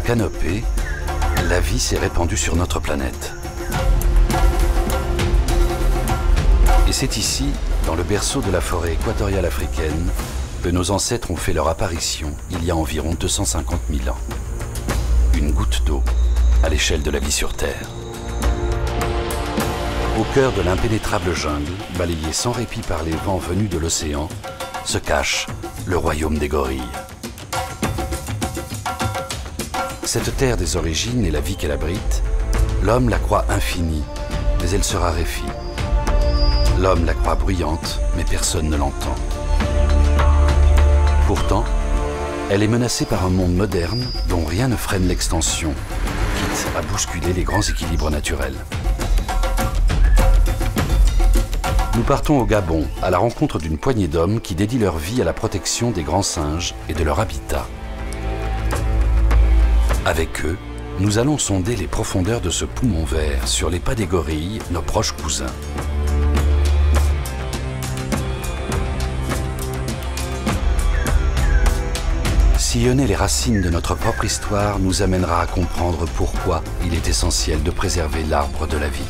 canopée, la vie s'est répandue sur notre planète. Et c'est ici, dans le berceau de la forêt équatoriale africaine, que nos ancêtres ont fait leur apparition il y a environ 250 000 ans. Une goutte d'eau à l'échelle de la vie sur Terre. Au cœur de l'impénétrable jungle, balayé sans répit par les vents venus de l'océan, se cache le royaume des gorilles. Cette terre des origines et la vie qu'elle abrite, l'homme la croit infinie, mais elle se raréfie. L'homme la croit bruyante, mais personne ne l'entend. Pourtant, elle est menacée par un monde moderne dont rien ne freine l'extension, quitte à bousculer les grands équilibres naturels. Nous partons au Gabon, à la rencontre d'une poignée d'hommes qui dédient leur vie à la protection des grands singes et de leur habitat. Avec eux, nous allons sonder les profondeurs de ce poumon vert sur les pas des gorilles, nos proches cousins. Sillonner les racines de notre propre histoire nous amènera à comprendre pourquoi il est essentiel de préserver l'arbre de la vie.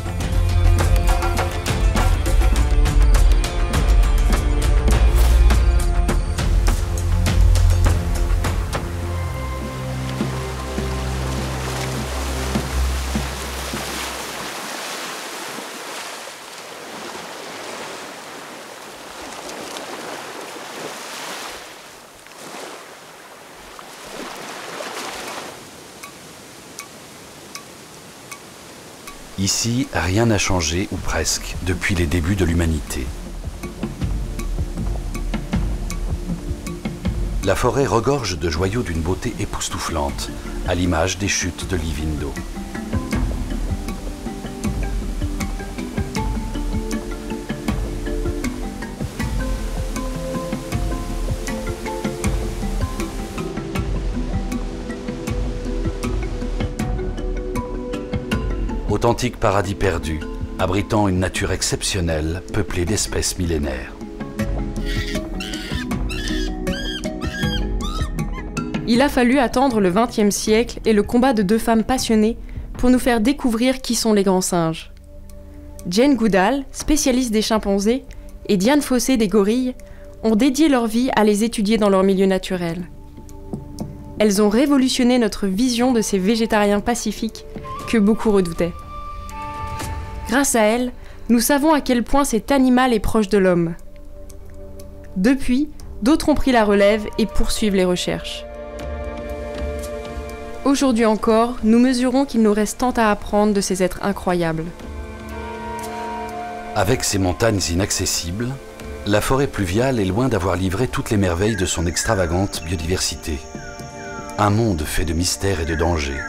Ici, rien n'a changé, ou presque, depuis les débuts de l'humanité. La forêt regorge de joyaux d'une beauté époustouflante, à l'image des chutes de Livindo. Authentique paradis perdu, abritant une nature exceptionnelle, peuplée d'espèces millénaires. Il a fallu attendre le XXe siècle et le combat de deux femmes passionnées pour nous faire découvrir qui sont les grands singes. Jane Goodall, spécialiste des chimpanzés, et Diane Fossé des gorilles, ont dédié leur vie à les étudier dans leur milieu naturel. Elles ont révolutionné notre vision de ces végétariens pacifiques que beaucoup redoutaient. Grâce à elles, nous savons à quel point cet animal est proche de l'homme. Depuis, d'autres ont pris la relève et poursuivent les recherches. Aujourd'hui encore, nous mesurons qu'il nous reste tant à apprendre de ces êtres incroyables. Avec ses montagnes inaccessibles, la forêt pluviale est loin d'avoir livré toutes les merveilles de son extravagante biodiversité. Un monde fait de mystères et de dangers,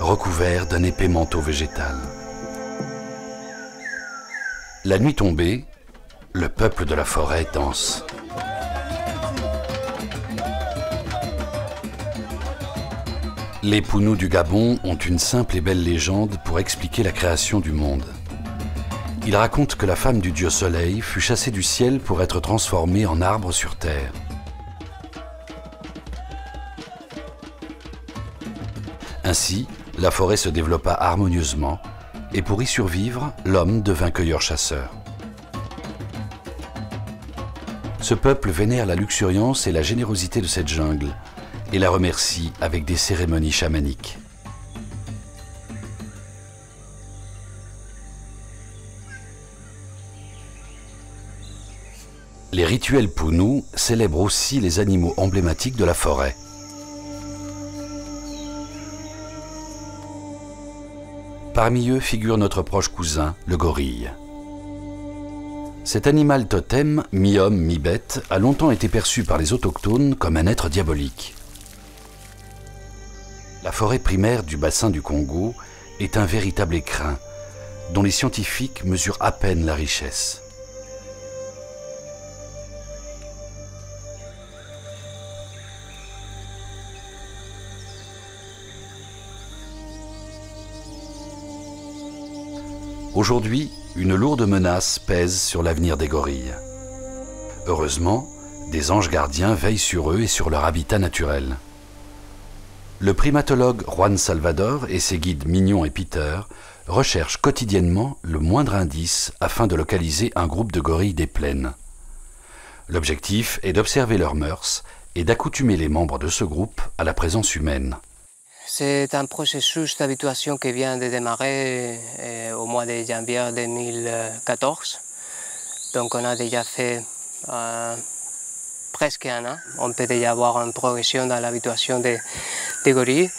recouvert d'un épais manteau végétal. La nuit tombée, le peuple de la forêt danse. Les Pounous du Gabon ont une simple et belle légende pour expliquer la création du monde. Ils racontent que la femme du dieu soleil fut chassée du ciel pour être transformée en arbre sur terre. Ainsi, la forêt se développa harmonieusement et pour y survivre, l'homme devint cueilleur-chasseur. Ce peuple vénère la luxuriance et la générosité de cette jungle et la remercie avec des cérémonies chamaniques. Les rituels Pounous célèbrent aussi les animaux emblématiques de la forêt. Parmi eux figure notre proche cousin, le gorille. Cet animal totem, mi-homme, mi-bête, a longtemps été perçu par les autochtones comme un être diabolique. La forêt primaire du bassin du Congo est un véritable écrin, dont les scientifiques mesurent à peine la richesse. Aujourd'hui, une lourde menace pèse sur l'avenir des gorilles. Heureusement, des anges gardiens veillent sur eux et sur leur habitat naturel. le primatologue Juan Salvador et ses guides Mignon et Peter recherchent quotidiennement le moindre indice afin de localiser un groupe de gorilles des plaines. L'objectif est d'observer leurs mœurs et d'accoutumer les membres de ce groupe à la présence humaine. C'est un processus d'habituation qui vient de démarrer au mois de janvier 2014. Donc on a déjà fait presque un an. On peut déjà avoir une progression dans l'habituation des gorilles.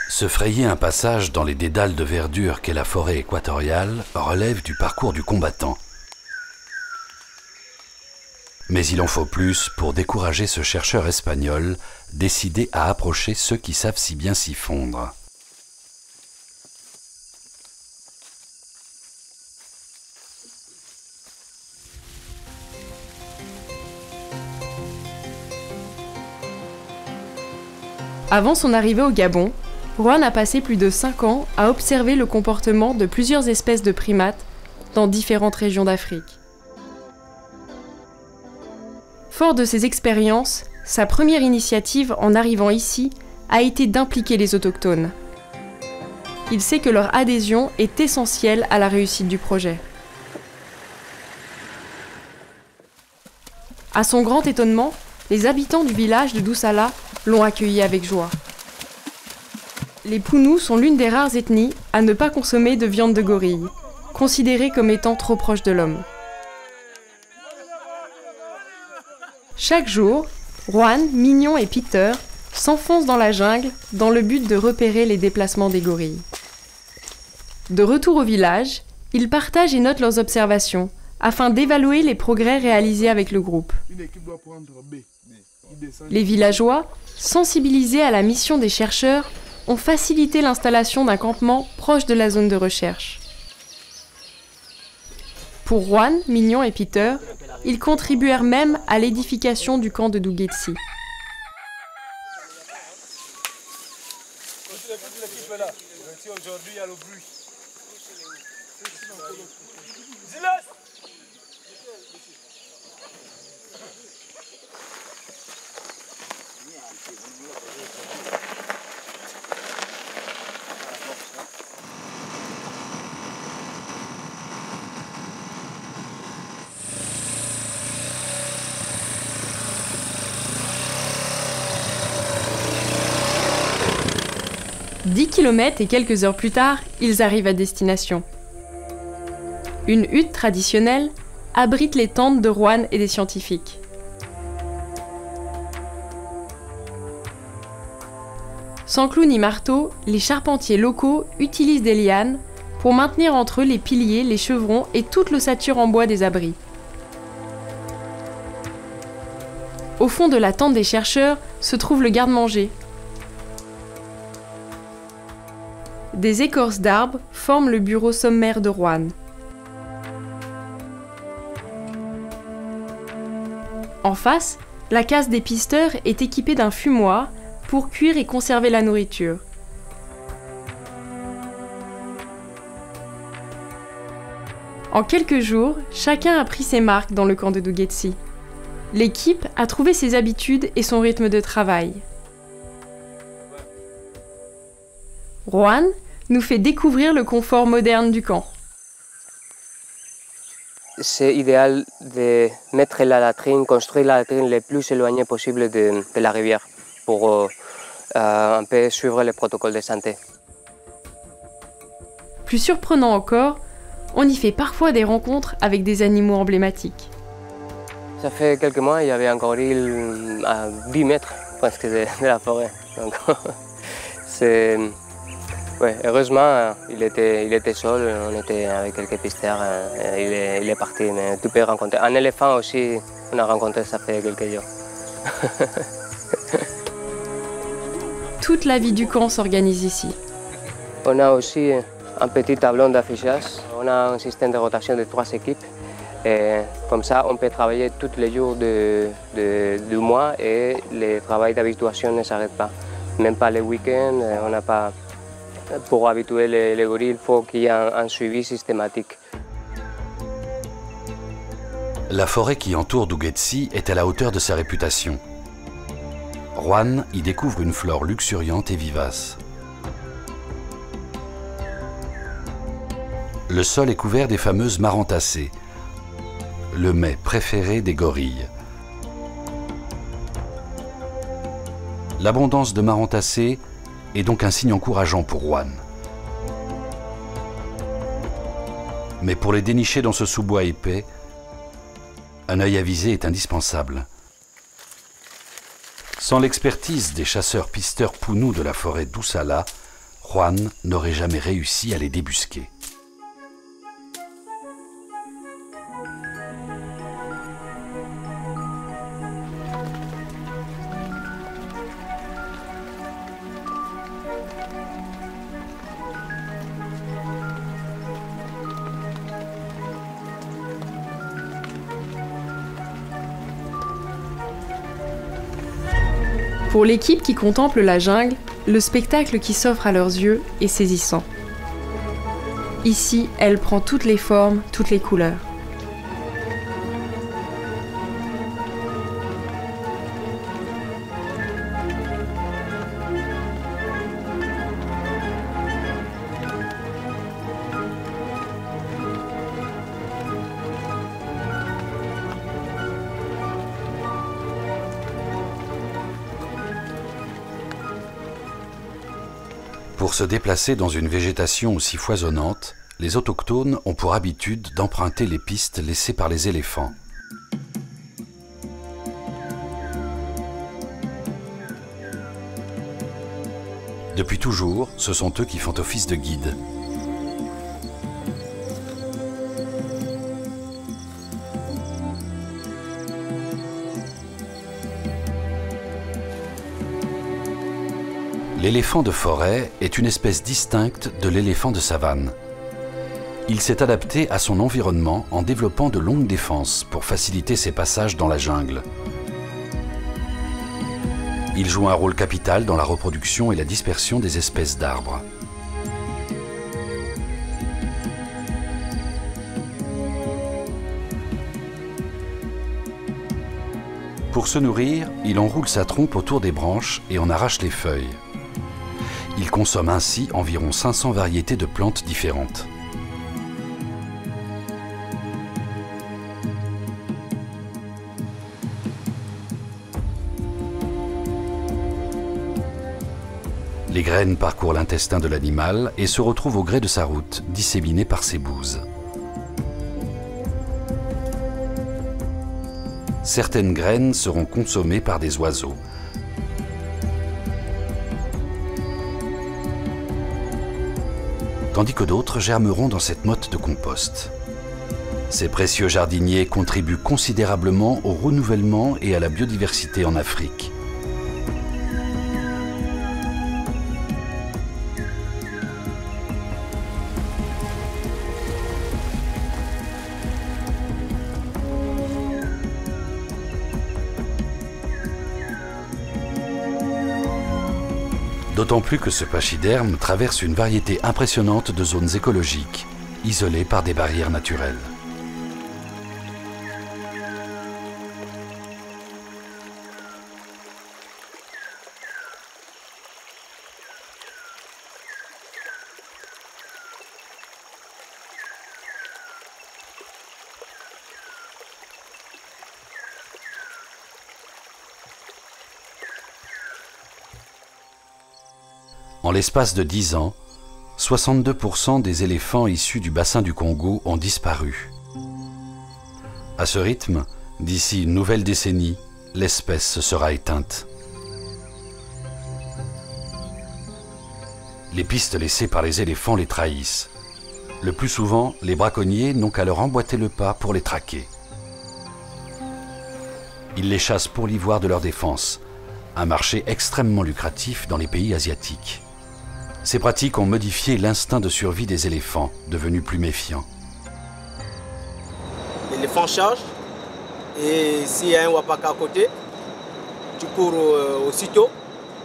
Se frayer un passage dans les dédales de verdure qu'est la forêt équatoriale relève du parcours du combattant. Mais il en faut plus pour décourager ce chercheur espagnol décidé à approcher ceux qui savent si bien s'y fondre. Avant son arrivée au Gabon, Juan a passé plus de 5 ans à observer le comportement de plusieurs espèces de primates dans différentes régions d'Afrique. Fort de ses expériences, sa première initiative en arrivant ici a été d'impliquer les autochtones. Il sait que leur adhésion est essentielle à la réussite du projet. À son grand étonnement, les habitants du village de Doussala l'ont accueilli avec joie. Les Pounous sont l'une des rares ethnies à ne pas consommer de viande de gorille, considérée comme étant trop proche de l'homme. Chaque jour, Juan, Mignon et Peter s'enfoncent dans la jungle dans le but de repérer les déplacements des gorilles. De retour au village, ils partagent et notent leurs observations afin d'évaluer les progrès réalisés avec le groupe. Les villageois, sensibilisés à la mission des chercheurs, ont facilité l'installation d'un campement proche de la zone de recherche. Pour Juan, Mignon et Peter, ils contribuèrent même à l'édification du camp de Dougetsi. « 10 km et quelques heures plus tard, ils arrivent à destination. Une hutte traditionnelle abrite les tentes de Juan et des scientifiques. Sans clous ni marteau, les charpentiers locaux utilisent des lianes pour maintenir entre eux les piliers, les chevrons et toute l'ossature en bois des abris. Au fond de la tente des chercheurs se trouve le garde-manger. Des écorces d'arbres forment le bureau sommaire de Juan. En face, la case des pisteurs est équipée d'un fumoir pour cuire et conserver la nourriture. En quelques jours, chacun a pris ses marques dans le camp de Dougetsi. L'équipe a trouvé ses habitudes et son rythme de travail. Juan nous fait découvrir le confort moderne du camp. C'est idéal de mettre la latrine, construire la latrine le plus éloignée possible de la rivière pour un peu suivre les protocoles de santé. Plus surprenant encore, on y fait parfois des rencontres avec des animaux emblématiques. Ça fait quelques mois, il y avait un gorille à 10 mètres presque de la forêt. Donc, ouais, heureusement, il était seul, on était avec quelques pisteurs, il est parti. Mais tu peux rencontrer un éléphant aussi, on a rencontré ça fait quelques jours. Toute la vie du camp s'organise ici. On a aussi un petit tableau d'affichage, on a un système de rotation de 3 équipes. Et comme ça, on peut travailler tous les jours du mois et le travail d'habituation ne s'arrête pas. Même pas les week-ends, on n'a pas... Pour habituer les gorilles, il faut qu'il y ait un suivi systématique. La forêt qui entoure Dougetsi est à la hauteur de sa réputation. Juan y découvre une flore luxuriante et vivace. Le sol est couvert des fameuses marantacées, le mets préféré des gorilles. L'abondance de marantacées est donc un signe encourageant pour Juan. Mais pour les dénicher dans ce sous-bois épais, un œil avisé est indispensable. Sans l'expertise des chasseurs-pisteurs pounous de la forêt d'Ussala, Juan n'aurait jamais réussi à les débusquer. Pour l'équipe qui contemple la jungle, le spectacle qui s'offre à leurs yeux est saisissant. Ici, elle prend toutes les formes, toutes les couleurs. Pour se déplacer dans une végétation aussi foisonnante, les autochtones ont pour habitude d'emprunter les pistes laissées par les éléphants. Depuis toujours, ce sont eux qui font office de guides. L'éléphant de forêt est une espèce distincte de l'éléphant de savane. Il s'est adapté à son environnement en développant de longues défenses pour faciliter ses passages dans la jungle. Il joue un rôle capital dans la reproduction et la dispersion des espèces d'arbres. Pour se nourrir, il enroule sa trompe autour des branches et en arrache les feuilles. Il consomme ainsi environ 500 variétés de plantes différentes. Les graines parcourent l'intestin de l'animal et se retrouvent au gré de sa route, disséminées par ses bouses. Certaines graines seront consommées par des oiseaux. Tandis que d'autres germeront dans cette motte de compost. Ces précieux jardiniers contribuent considérablement au renouvellement et à la biodiversité en Afrique. D'autant plus que ce pachyderme traverse une variété impressionnante de zones écologiques, isolées par des barrières naturelles. En l'espace de 10 ans, 62% des éléphants issus du bassin du Congo ont disparu. À ce rythme, d'ici une nouvelle décennie, l'espèce sera éteinte. Les pistes laissées par les éléphants les trahissent. Le plus souvent, les braconniers n'ont qu'à leur emboîter le pas pour les traquer. Ils les chassent pour l'ivoire de leur défense, un marché extrêmement lucratif dans les pays asiatiques. Ces pratiques ont modifié l'instinct de survie des éléphants, devenus plus méfiants. L'éléphant charge et s'il y a un wapaka à côté, tu cours aussitôt,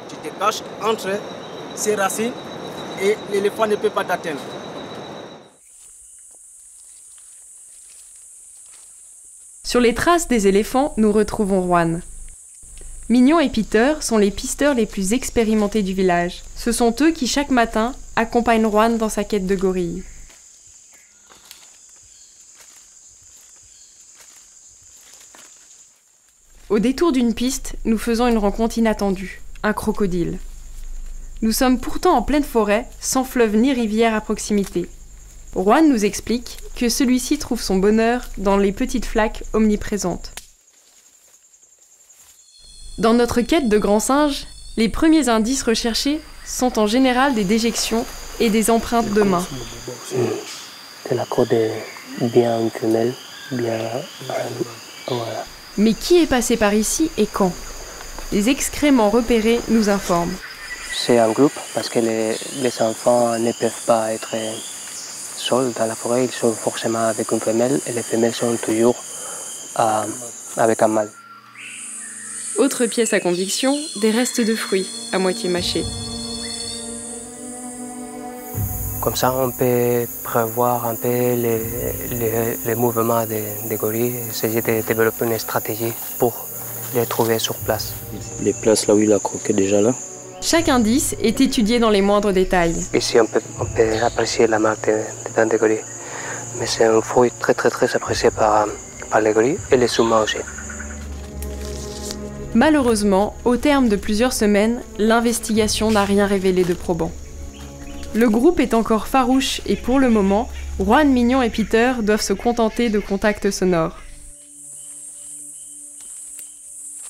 tu te caches entre ses racines et l'éléphant ne peut pas t'atteindre. Sur les traces des éléphants, nous retrouvons Juan. Mignon et Peter sont les pisteurs les plus expérimentés du village. Ce sont eux qui, chaque matin, accompagnent Juan dans sa quête de gorilles. Au détour d'une piste, nous faisons une rencontre inattendue, un crocodile. Nous sommes pourtant en pleine forêt, sans fleuve ni rivière à proximité. Juan nous explique que celui-ci trouve son bonheur dans les petites flaques omniprésentes. Dans notre quête de grands singes, les premiers indices recherchés sont en général des déjections et des empreintes de mains. C'est la côte bien femelle, bien... Voilà. Mais qui est passé par ici et quand? Les excréments repérés nous informent. C'est un groupe parce que les enfants ne peuvent pas être seuls dans la forêt, ils sont forcément avec une femelle et les femelles sont toujours avec un mâle. Autre pièce à conviction, des restes de fruits à moitié mâchés. Comme ça, on peut prévoir un peu les mouvements des gorilles, essayer de développer une stratégie pour les trouver sur place. Les places là où il a croqué déjà là. Chaque indice est étudié dans les moindres détails. Ici, on peut apprécier la marque des dents des gorilles. Mais c'est un fruit très apprécié par les gorilles et les humains aussi. Malheureusement, au terme de plusieurs semaines, l'investigation n'a rien révélé de probant. Le groupe est encore farouche et pour le moment, Juan, Mignon et Peter doivent se contenter de contacts sonores.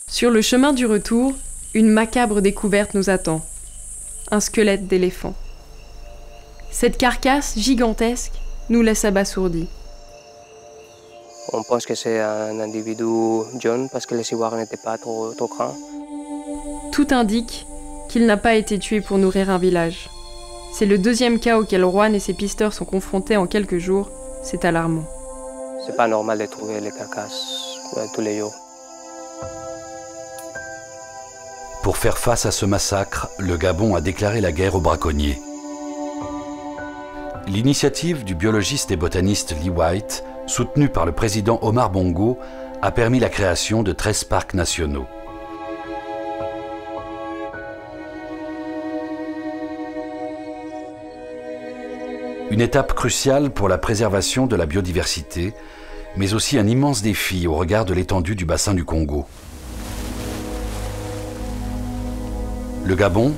Sur le chemin du retour, une macabre découverte nous attend. Un squelette d'éléphant. Cette carcasse gigantesque nous laisse abasourdis. On pense que c'est un individu jeune parce que les ivoires n'étaient pas trop grands. Tout indique qu'il n'a pas été tué pour nourrir un village. C'est le deuxième cas auquel Juan et ses pisteurs sont confrontés en quelques jours. C'est alarmant. C'est pas normal de trouver les carcasses tous les jours. Pour faire face à ce massacre, le Gabon a déclaré la guerre aux braconniers. L'initiative du biologiste et botaniste Lee White, soutenue par le président Omar Bongo, a permis la création de 13 parcs nationaux. Une étape cruciale pour la préservation de la biodiversité, mais aussi un immense défi au regard de l'étendue du bassin du Congo. Le Gabon,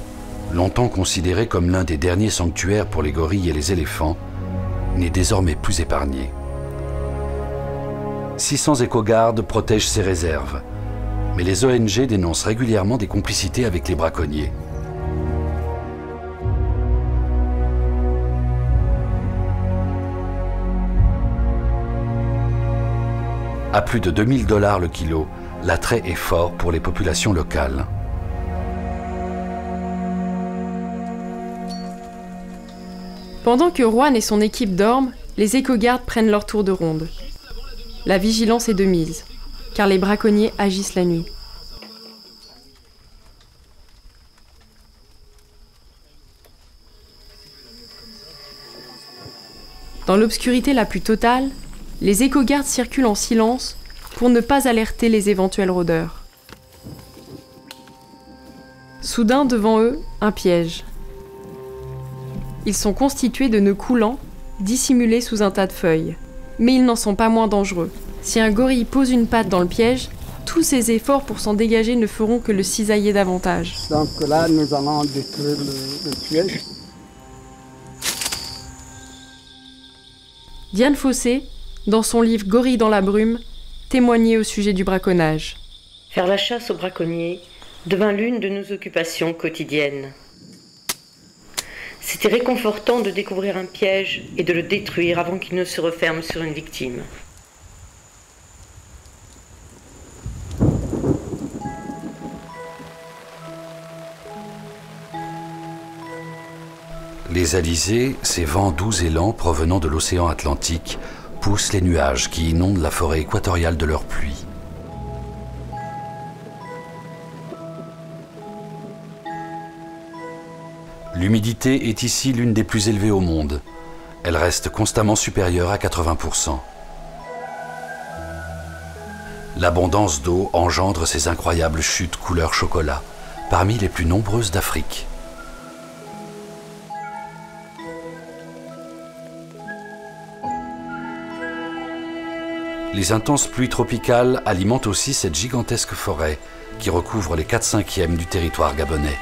longtemps considéré comme l'un des derniers sanctuaires pour les gorilles et les éléphants, n'est désormais plus épargné. 600 éco-gardes protègent ces réserves, mais les ONG dénoncent régulièrement des complicités avec les braconniers. À plus de 2000 $ le kilo, l'attrait est fort pour les populations locales. Pendant que Juan et son équipe dorment, les éco-gardes prennent leur tour de ronde. La vigilance est de mise, car les braconniers agissent la nuit. Dans l'obscurité la plus totale, les éco-gardes circulent en silence pour ne pas alerter les éventuels rôdeurs. Soudain, devant eux, un piège. Ils sont constitués de nœuds coulants, dissimulés sous un tas de feuilles. Mais ils n'en sont pas moins dangereux. Si un gorille pose une patte dans le piège, tous ses efforts pour s'en dégager ne feront que le cisailler davantage. Donc là, nous allons détruire le piège. Diane Fossé, dans son livre « Gorille dans la brume », témoignait au sujet du braconnage. Faire la chasse aux braconniers devint l'une de nos occupations quotidiennes. C'était réconfortant de découvrir un piège et de le détruire avant qu'il ne se referme sur une victime. Les alizés, ces vents doux et lents provenant de l'océan Atlantique, poussent les nuages qui inondent la forêt équatoriale de leur pluie. L'humidité est ici l'une des plus élevées au monde. Elle reste constamment supérieure à 80%. L'abondance d'eau engendre ces incroyables chutes couleur chocolat, parmi les plus nombreuses d'Afrique. Les intenses pluies tropicales alimentent aussi cette gigantesque forêt qui recouvre les 4/5 du territoire gabonais.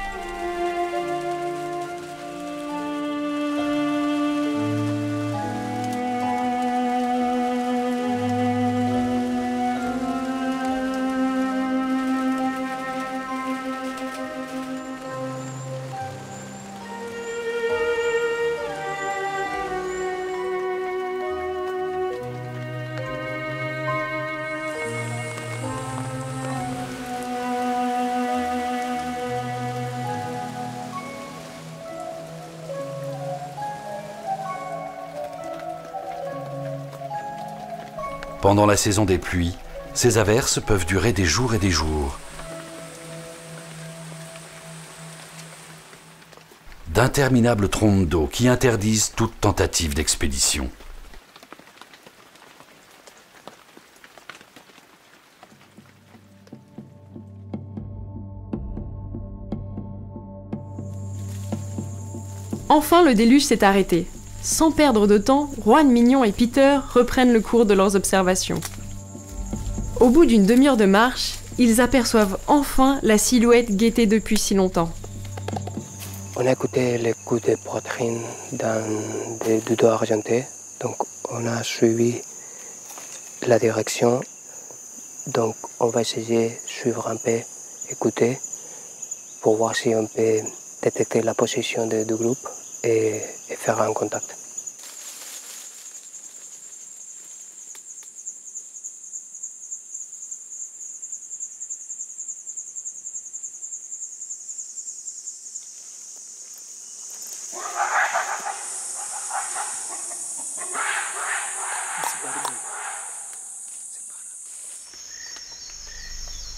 Pendant la saison des pluies, ces averses peuvent durer des jours et des jours. D'interminables trompes d'eau qui interdisent toute tentative d'expédition. Enfin, le déluge s'est arrêté. Sans perdre de temps, Juan, Mignon et Peter reprennent le cours de leurs observations. Au bout d'une demi-heure de marche, ils aperçoivent enfin la silhouette guettée depuis si longtemps. On a écouté les coups de poitrine dans du dos argenté, donc on a suivi la direction. Donc on va essayer de suivre un peu, écouter, pour voir si on peut détecter la position du groupe et faire un contact.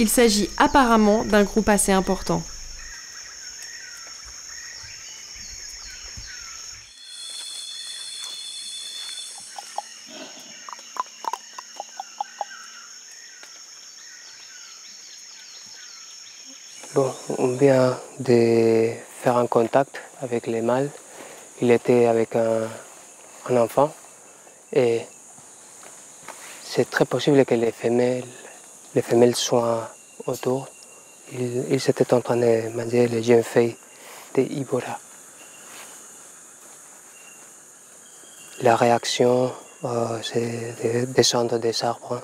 Il s'agit apparemment d'un groupe assez important. Bon, on vient de faire un contact avec les mâles. Il était avec un enfant et c'est très possible que les femelles soient autour. Ils étaient en train de manger les jeunes filles de Ibora. La réaction, c'est de descendre des arbres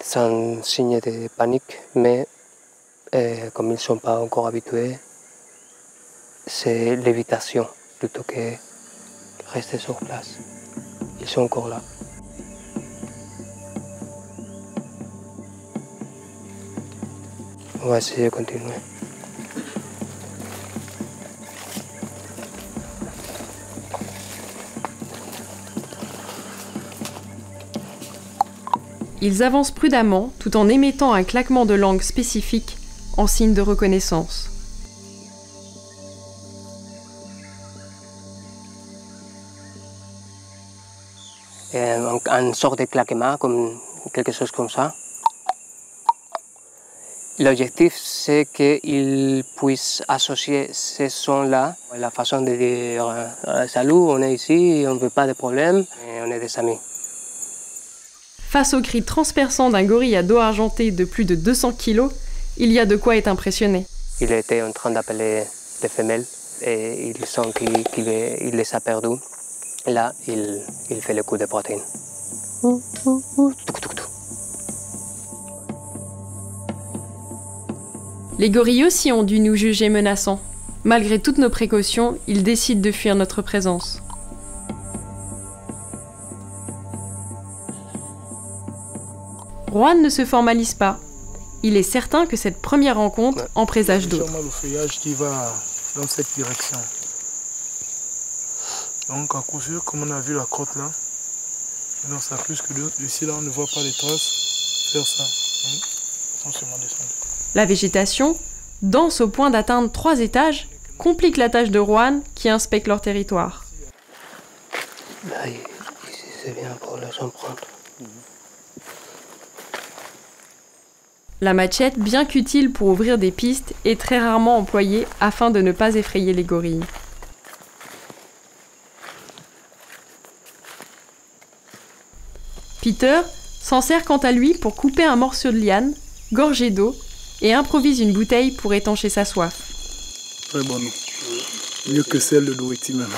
sans signe de panique, mais comme ils ne sont pas encore habitués, c'est l'évitation plutôt que rester sur place. Ils sont encore là. On va essayer de continuer. Ils avancent prudemment tout en émettant un claquement de langue spécifique en signe de reconnaissance. Un sort de claquement, comme quelque chose comme ça. L'objectif, c'est qu'ils puissent associer ces sons-là à la façon de dire « Salut, on est ici, on ne veut pas de problème, et on est des amis ». Face aux cris transperçants d'un gorille à dos argenté de plus de 200 kg, il y a de quoi être impressionné. Il était en train d'appeler les femelles et il sent qu'il les a perdues. Là, il fait le coup de poitrine. Les gorilles aussi ont dû nous juger menaçants. Malgré toutes nos précautions, ils décident de fuir notre présence. Juan ne se formalise pas. Il est certain que cette première rencontre en présage d'autres. C'est le feuillage qui va dans cette direction. Donc à coup sûr, comme on a vu la crotte là, donc ça plus que ici là on ne voit pas les traces, faire ça. Attention à descendre. La végétation, dense au point d'atteindre 3 étages, complique la tâche de Juan qui inspecte leur territoire. Là, ici c'est bien pour les empreintes. La machette, bien qu'utile pour ouvrir des pistes, est très rarement employée afin de ne pas effrayer les gorilles. Peter s'en sert quant à lui pour couper un morceau de liane, gorgé d'eau, et improvise une bouteille pour étancher sa soif. Très bon eau. Mieux que celle de Louetti même.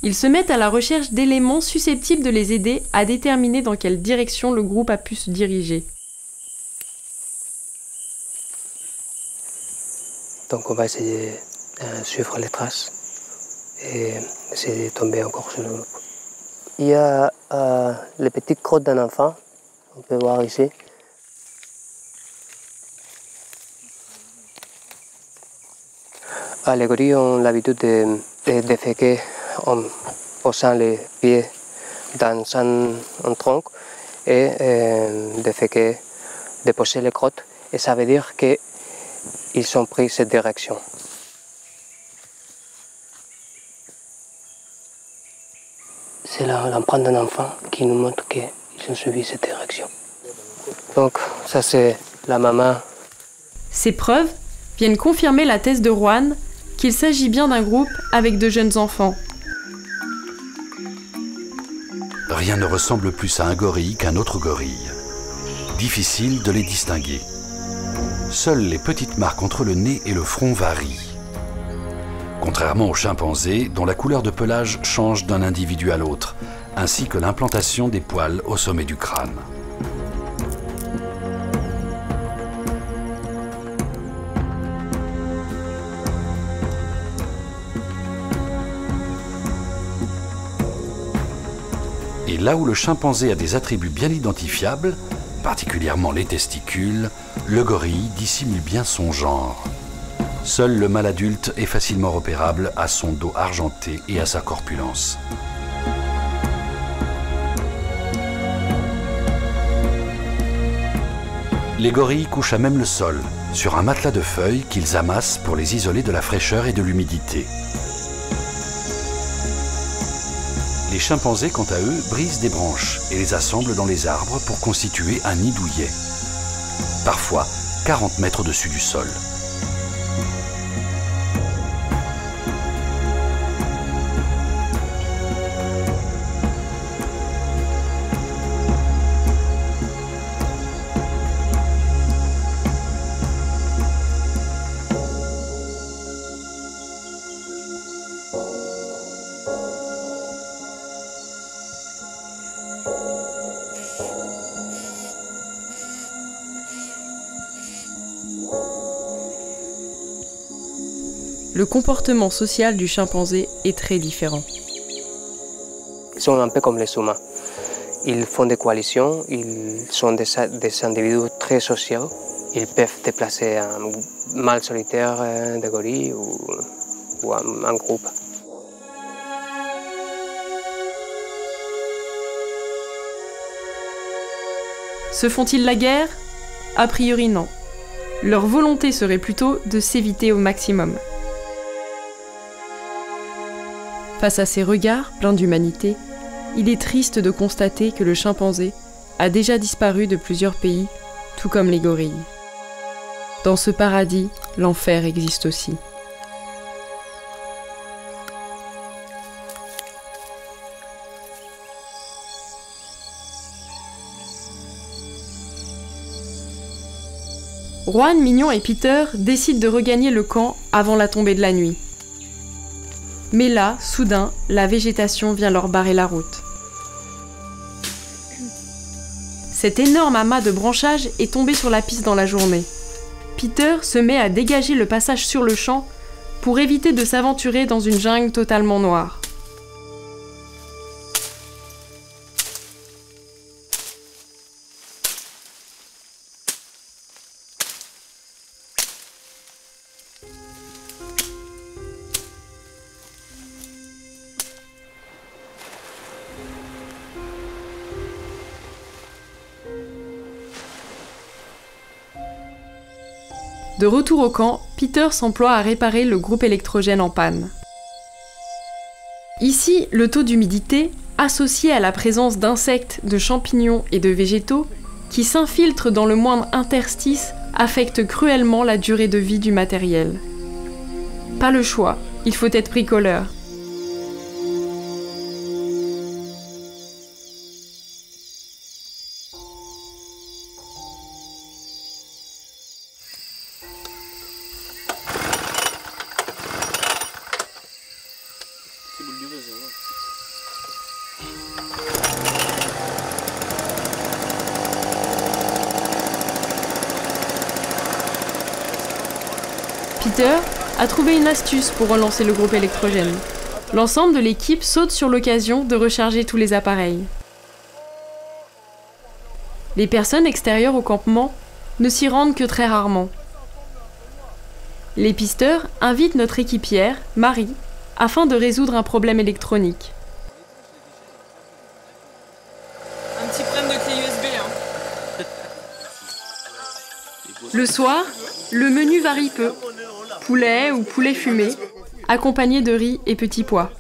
Ils se mettent à la recherche d'éléments susceptibles de les aider à déterminer dans quelle direction le groupe a pu se diriger. Donc on va essayer de suivre les traces et essayer de tomber encore sur le groupe. Il y a les petites crottes d'un enfant, on peut voir ici. Les gorilles ont l'habitude de déféquer en posant les pieds dans un tronc et de poser les crottes. Et ça veut dire qu'ils ont pris cette direction. C'est l'empreinte d'un enfant qui nous montre qu'ils ont suivi cette direction. Donc ça c'est la maman. Ces preuves viennent confirmer la thèse de Juan qu'il s'agit bien d'un groupe avec de jeunes enfants. Rien ne ressemble plus à un gorille qu'un autre gorille. Difficile de les distinguer. Seules les petites marques entre le nez et le front varient. Contrairement aux chimpanzés, dont la couleur de pelage change d'un individu à l'autre, ainsi que l'implantation des poils au sommet du crâne. Et là où le chimpanzé a des attributs bien identifiables, particulièrement les testicules, le gorille dissimule bien son genre. Seul le mâle adulte est facilement repérable à son dos argenté et à sa corpulence. Les gorilles couchent à même le sol, sur un matelas de feuilles qu'ils amassent pour les isoler de la fraîcheur et de l'humidité. Les chimpanzés, quant à eux, brisent des branches et les assemblent dans les arbres pour constituer un nid douillet. Parfois 40 mètres au-dessus du sol. Le comportement social du chimpanzé est très différent. Ils sont un peu comme les humains. Ils font des coalitions, ils sont des individus très sociaux. Ils peuvent déplacer un mâle solitaire de gorille ou un groupe. Se font-ils la guerre? A priori non. Leur volonté serait plutôt de s'éviter au maximum. Face à ces regards pleins d'humanité, il est triste de constater que le chimpanzé a déjà disparu de plusieurs pays, tout comme les gorilles. Dans ce paradis, l'enfer existe aussi. Juan, Mignon et Peter décident de regagner le camp avant la tombée de la nuit. Mais là, soudain, la végétation vient leur barrer la route. Cet énorme amas de branchages est tombé sur la piste dans la journée. Peter se met à dégager le passage sur le champ pour éviter de s'aventurer dans une jungle totalement noire. De retour au camp, Peter s'emploie à réparer le groupe électrogène en panne. Ici, le taux d'humidité, associé à la présence d'insectes, de champignons et de végétaux, qui s'infiltrent dans le moindre interstice, affecte cruellement la durée de vie du matériel. Pas le choix, il faut être bricoleur. Peter a trouvé une astuce pour relancer le groupe électrogène. L'ensemble de l'équipe saute sur l'occasion de recharger tous les appareils. Les personnes extérieures au campement ne s'y rendent que très rarement. Les pisteurs invitent notre équipière, Marie, afin de résoudre un problème électronique. Un petit problème de clé USB, hein. Le soir, le menu varie peu. Poulet ou poulet fumé, accompagné de riz et petits pois.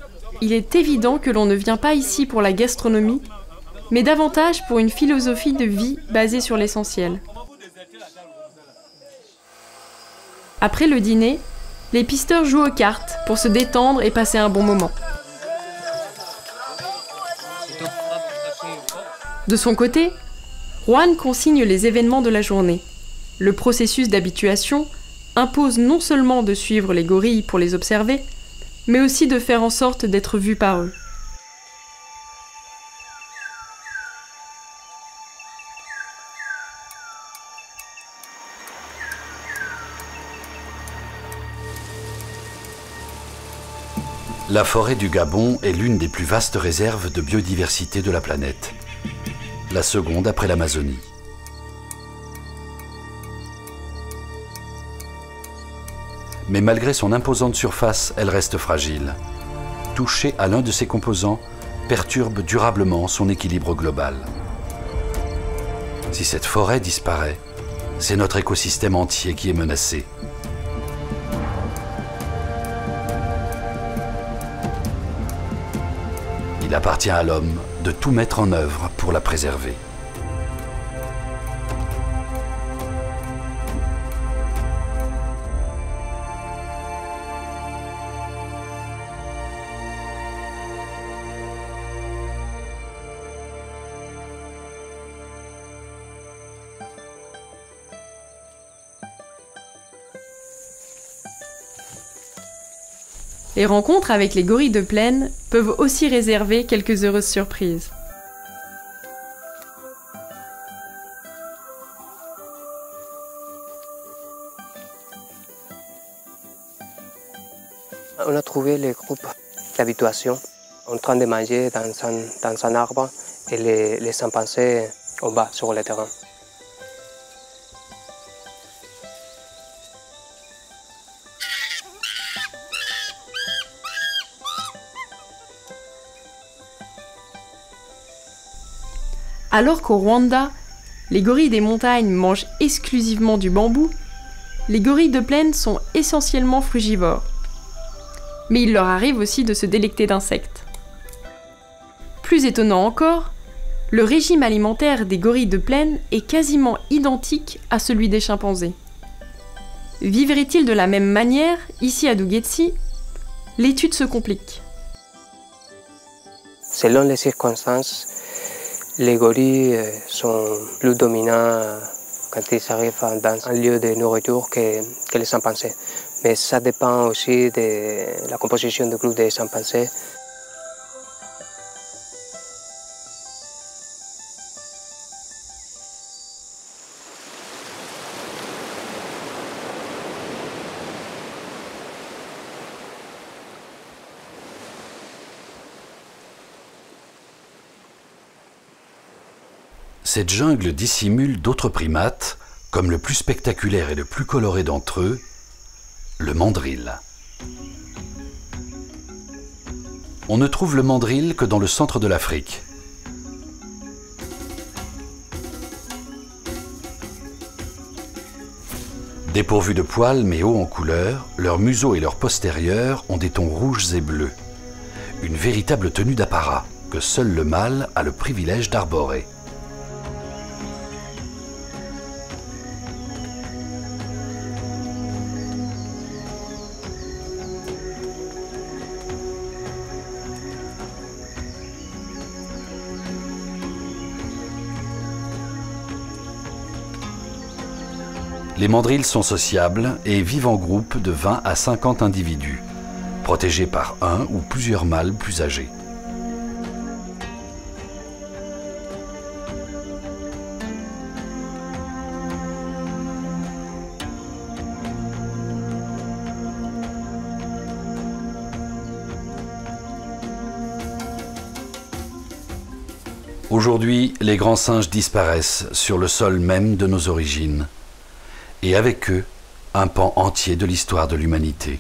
Il est évident que l'on ne vient pas ici pour la gastronomie, mais davantage pour une philosophie de vie basée sur l'essentiel. Après le dîner, les pisteurs jouent aux cartes pour se détendre et passer un bon moment. De son côté, Juan consigne les événements de la journée. Le processus d'habituation impose non seulement de suivre les gorilles pour les observer, mais aussi de faire en sorte d'être vu par eux. La forêt du Gabon est l'une des plus vastes réserves de biodiversité de la planète, la seconde après l'Amazonie. Mais malgré son imposante surface, elle reste fragile. Toucher à l'un de ses composants perturbe durablement son équilibre global. Si cette forêt disparaît, c'est notre écosystème entier qui est menacé. Il appartient à l'homme de tout mettre en œuvre pour la préserver. Les rencontres avec les gorilles de plaine peuvent aussi réserver quelques heureuses surprises. On a trouvé le groupe d'habituation en train de manger dans un arbre et les chimpanzés au bas sur le terrain. Alors qu'au Rwanda, les gorilles des montagnes mangent exclusivement du bambou, les gorilles de plaine sont essentiellement frugivores. Mais il leur arrive aussi de se délecter d'insectes. Plus étonnant encore, le régime alimentaire des gorilles de plaine est quasiment identique à celui des chimpanzés. Vivraient-ils de la même manière ici à Dougetsi? L'étude se complique. Selon les circonstances, les gorilles sont plus dominants quand ils arrivent dans un lieu de nourriture que les chimpanzés. Mais ça dépend aussi de la composition du groupe des chimpanzés. Cette jungle dissimule d'autres primates, comme le plus spectaculaire et le plus coloré d'entre eux, le mandrill. On ne trouve le mandrill que dans le centre de l'Afrique. Dépourvus de poils mais hauts en couleur, leur museau et leur postérieur ont des tons rouges et bleus. Une véritable tenue d'apparat que seul le mâle a le privilège d'arborer. Les mandrills sont sociables et vivent en groupe de 20 à 50 individus, protégés par un ou plusieurs mâles plus âgés. Aujourd'hui, les grands singes disparaissent sur le sol même de nos origines. Et avec eux, un pan entier de l'histoire de l'humanité.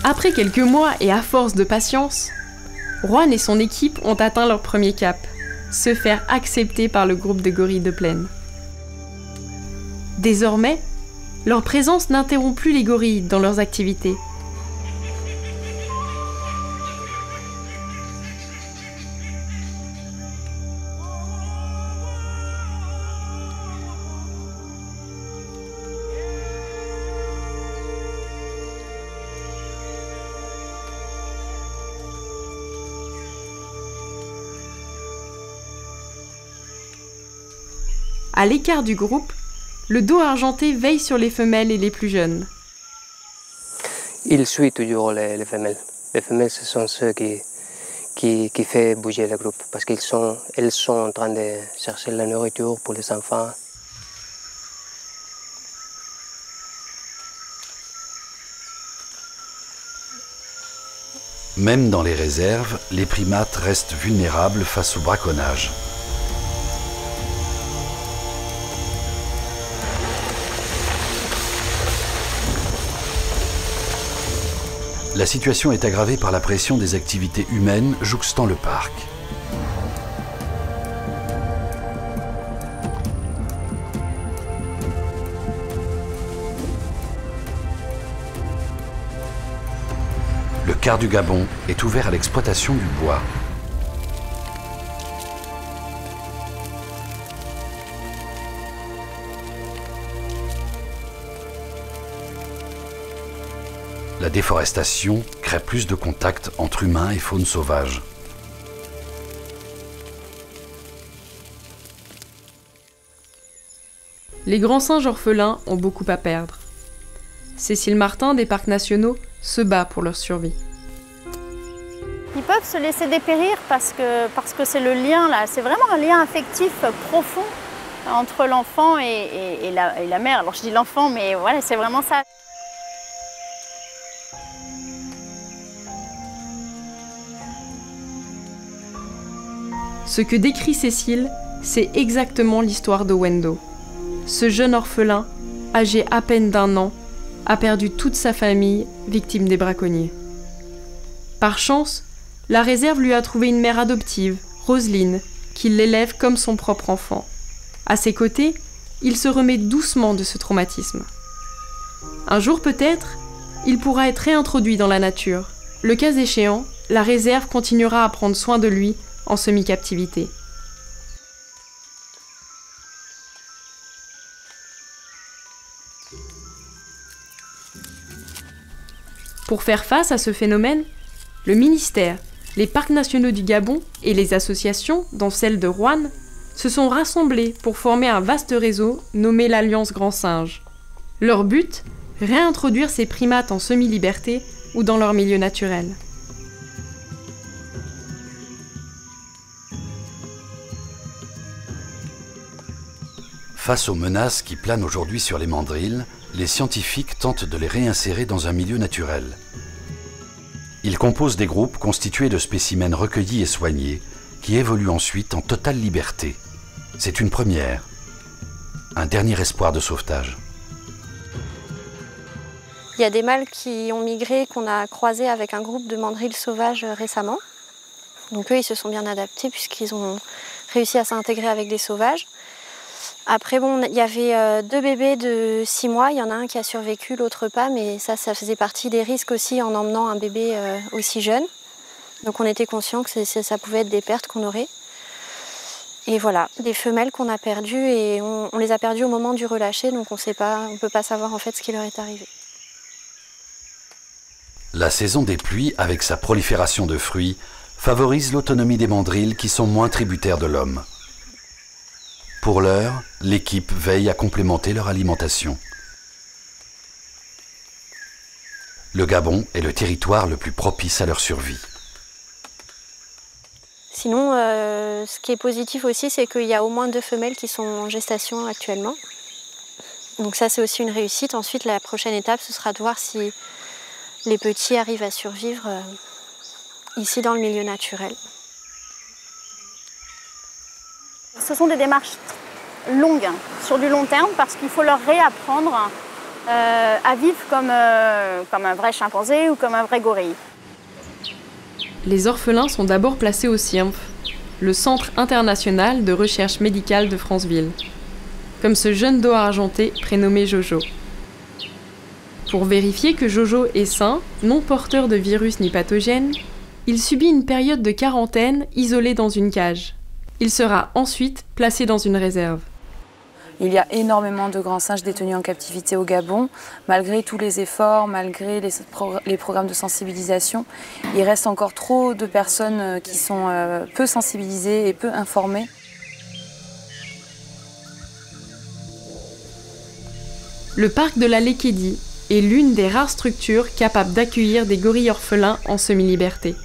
Après quelques mois et à force de patience, Juan et son équipe ont atteint leur premier cap, se faire accepter par le groupe de gorilles de plaine. Désormais, leur présence n'interrompt plus les gorilles dans leurs activités. À l'écart du groupe, le dos argenté veille sur les femelles et les plus jeunes. Il suit toujours les femelles. Les femelles, ce sont ceux qui font bouger le groupe parce qu'elles sont en train de chercher la nourriture pour les enfants. Même dans les réserves, les primates restent vulnérables face au braconnage. La situation est aggravée par la pression des activités humaines jouxtant le parc. Le quart du Gabon est ouvert à l'exploitation du bois. La déforestation crée plus de contacts entre humains et faune sauvage. Les grands singes orphelins ont beaucoup à perdre. Cécile Martin des parcs nationaux se bat pour leur survie. Ils peuvent se laisser dépérir parce que c'est le lien là, c'est vraiment un lien affectif profond entre l'enfant et la mère. Alors je dis l'enfant, mais voilà, c'est vraiment ça. Ce que décrit Cécile, c'est exactement l'histoire de Wendo. Ce jeune orphelin, âgé à peine d'1 an, a perdu toute sa famille, victime des braconniers. Par chance, la réserve lui a trouvé une mère adoptive, Roselyne, qui l'élève comme son propre enfant. À ses côtés, il se remet doucement de ce traumatisme. Un jour peut-être, il pourra être réintroduit dans la nature. Le cas échéant, la réserve continuera à prendre soin de lui en semi-captivité. Pour faire face à ce phénomène, le ministère, les parcs nationaux du Gabon et les associations, dont celle de Roanne, se sont rassemblés pour former un vaste réseau nommé l'Alliance Grand Singe. Leur but, réintroduire ces primates en semi-liberté ou dans leur milieu naturel. Face aux menaces qui planent aujourd'hui sur les mandrilles, les scientifiques tentent de les réinsérer dans un milieu naturel. Ils composent des groupes constitués de spécimens recueillis et soignés, qui évoluent ensuite en totale liberté. C'est une première, un dernier espoir de sauvetage. Il y a des mâles qui ont migré, qu'on a croisés avec un groupe de mandrilles sauvages récemment. Donc eux, ils se sont bien adaptés puisqu'ils ont réussi à s'intégrer avec des sauvages. Après, bon, il y avait 2 bébés de 6 mois, il y en a un qui a survécu, l'autre pas, mais ça faisait partie des risques aussi en emmenant un bébé aussi jeune. Donc on était conscient que ça pouvait être des pertes qu'on aurait. Et voilà, des femelles qu'on a perdues et on les a perdues au moment du relâcher, donc on ne peut pas savoir en fait ce qui leur est arrivé. La saison des pluies, avec sa prolifération de fruits, favorise l'autonomie des mandrilles qui sont moins tributaires de l'homme. Pour l'heure, l'équipe veille à complémenter leur alimentation. Le Gabon est le territoire le plus propice à leur survie. Sinon, ce qui est positif aussi, c'est qu'il y a au moins 2 femelles qui sont en gestation actuellement. Donc ça, c'est aussi une réussite. Ensuite, la prochaine étape, ce sera de voir si les petits arrivent à survivre ici dans le milieu naturel. Ce sont des démarches longues, sur du long terme, parce qu'il faut leur réapprendre à vivre comme un vrai chimpanzé ou comme un vrai gorille. Les orphelins sont d'abord placés au CIRMF, le Centre international de recherche médicale de Franceville, comme ce jeune dos argenté prénommé Jojo. Pour vérifier que Jojo est sain, non porteur de virus ni pathogène, il subit une période de quarantaine isolé dans une cage. Il sera ensuite placé dans une réserve. Il y a énormément de grands singes détenus en captivité au Gabon. Malgré tous les efforts, malgré les programmes de sensibilisation, il reste encore trop de personnes qui sont peu sensibilisées et peu informées. Le parc de la Lékédi est l'une des rares structures capables d'accueillir des gorilles orphelins en semi-liberté.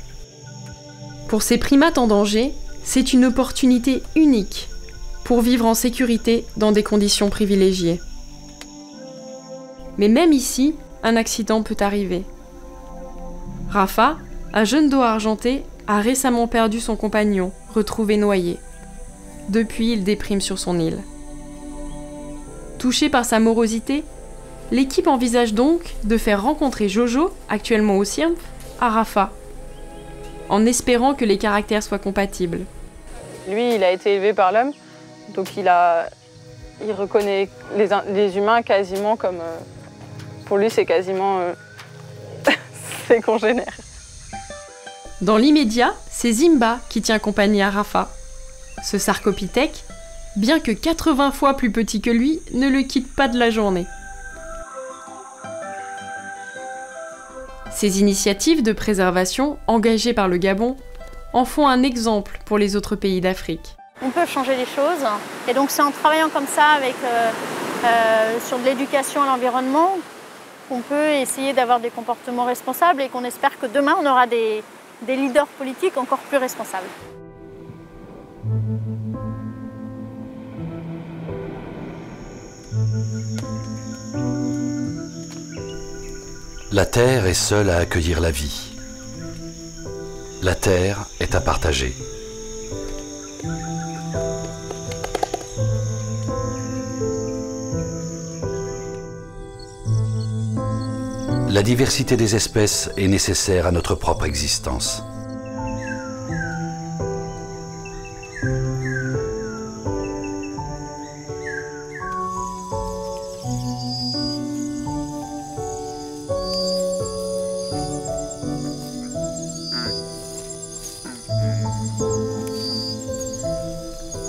Pour ces primates en danger, c'est une opportunité unique pour vivre en sécurité dans des conditions privilégiées. Mais même ici, un accident peut arriver. Rafa, un jeune dos argenté, a récemment perdu son compagnon, retrouvé noyé. Depuis, il déprime sur son île. Touché par sa morosité, l'équipe envisage donc de faire rencontrer Jojo, actuellement au CIRMF, à Rafa, en espérant que les caractères soient compatibles. Lui, il a été élevé par l'homme, donc il reconnaît les humains quasiment comme... pour lui, c'est quasiment ses congénères. Dans l'immédiat, c'est Zimba qui tient compagnie à Rafa. Ce sarcopithèque, bien que 80 fois plus petit que lui, ne le quitte pas de la journée. Ces initiatives de préservation, engagées par le Gabon, en font un exemple pour les autres pays d'Afrique. On peut changer les choses, et donc c'est en travaillant comme ça sur de l'éducation à l'environnement qu'on peut essayer d'avoir des comportements responsables et qu'on espère que demain on aura des leaders politiques encore plus responsables. La terre est seule à accueillir la vie. La terre est à partager. la diversité des espèces est nécessaire à notre propre existence.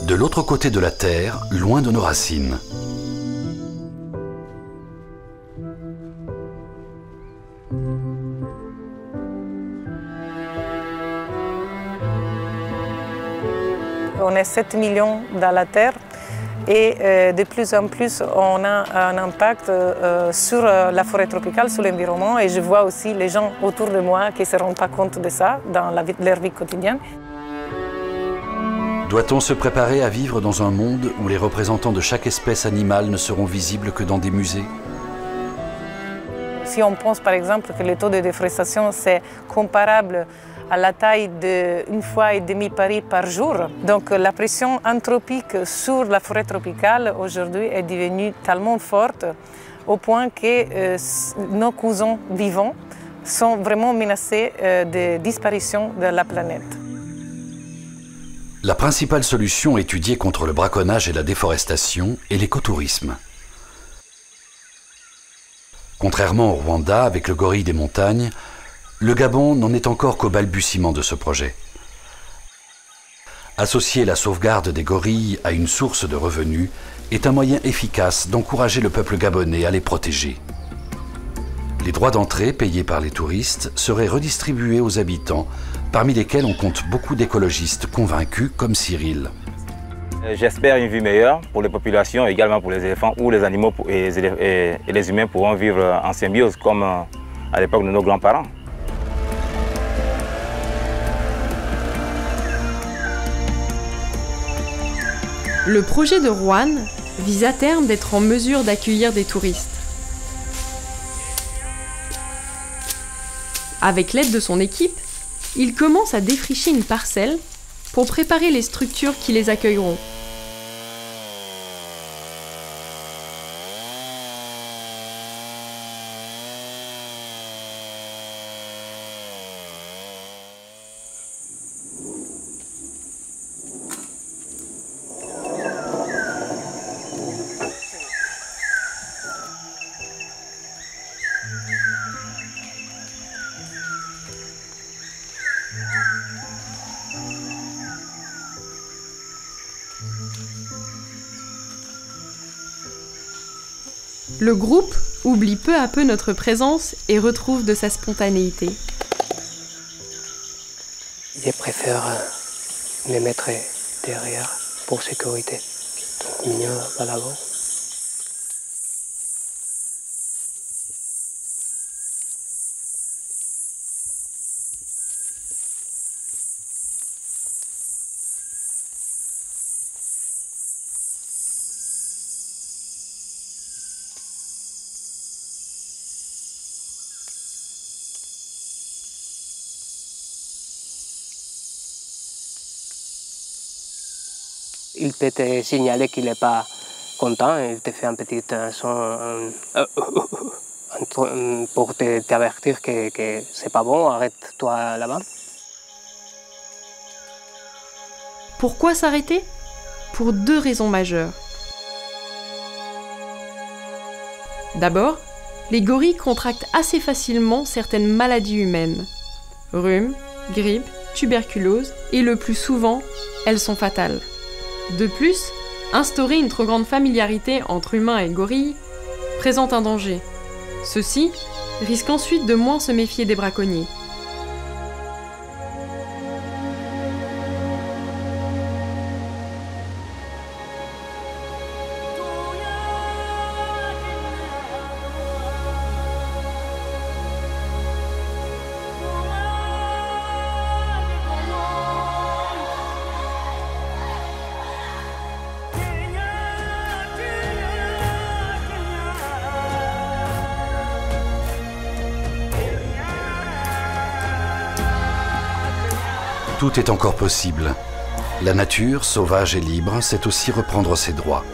De l'autre côté de la Terre, loin de nos racines. On est 7 millions dans la Terre et de plus en plus on a un impact sur la forêt tropicale, sur l'environnement, et je vois aussi les gens autour de moi qui ne se rendent pas compte de ça dans leur vie quotidienne. Doit-on se préparer à vivre dans un monde où les représentants de chaque espèce animale ne seront visibles que dans des musées? Si on pense par exemple que le taux de déforestation c'est comparable à la taille d'1,5 fois Paris par jour, donc la pression anthropique sur la forêt tropicale aujourd'hui est devenue tellement forte au point que nos cousins vivants sont vraiment menacés de disparition de la planète. La principale solution étudiée contre le braconnage et la déforestation est l'écotourisme. Contrairement au Rwanda, avec le gorille des montagnes, le Gabon n'en est encore qu'au balbutiement de ce projet. Associer la sauvegarde des gorilles à une source de revenus est un moyen efficace d'encourager le peuple gabonais à les protéger. Les droits d'entrée payés par les touristes seraient redistribués aux habitants, parmi lesquels on compte beaucoup d'écologistes convaincus comme Cyril. J'espère une vie meilleure pour les populations, également pour les éléphants, où les animaux et les humains pourront vivre en symbiose comme à l'époque de nos grands-parents. Le projet de Roanne vise à terme d'être en mesure d'accueillir des touristes. Avec l'aide de son équipe, il commence à défricher une parcelle pour préparer les structures qui les accueilleront. Le groupe oublie peu à peu notre présence et retrouve de sa spontanéité. Je préfère les mettre derrière pour sécurité. Donc, Mignon va l'avant. Il peut te signaler qu'il n'est pas content, il te fait un petit son pour t'avertir que c'est pas bon, arrête-toi là-bas. Pourquoi s'arrêter? Pour deux raisons majeures. D'abord, les gorilles contractent assez facilement certaines maladies humaines. Rhume, grippe, tuberculose, et le plus souvent, elles sont fatales. De plus, instaurer une trop grande familiarité entre humains et gorilles présente un danger. Ceux-ci risquent ensuite de moins se méfier des braconniers. Tout est encore possible. La nature, sauvage et libre, sait aussi reprendre ses droits.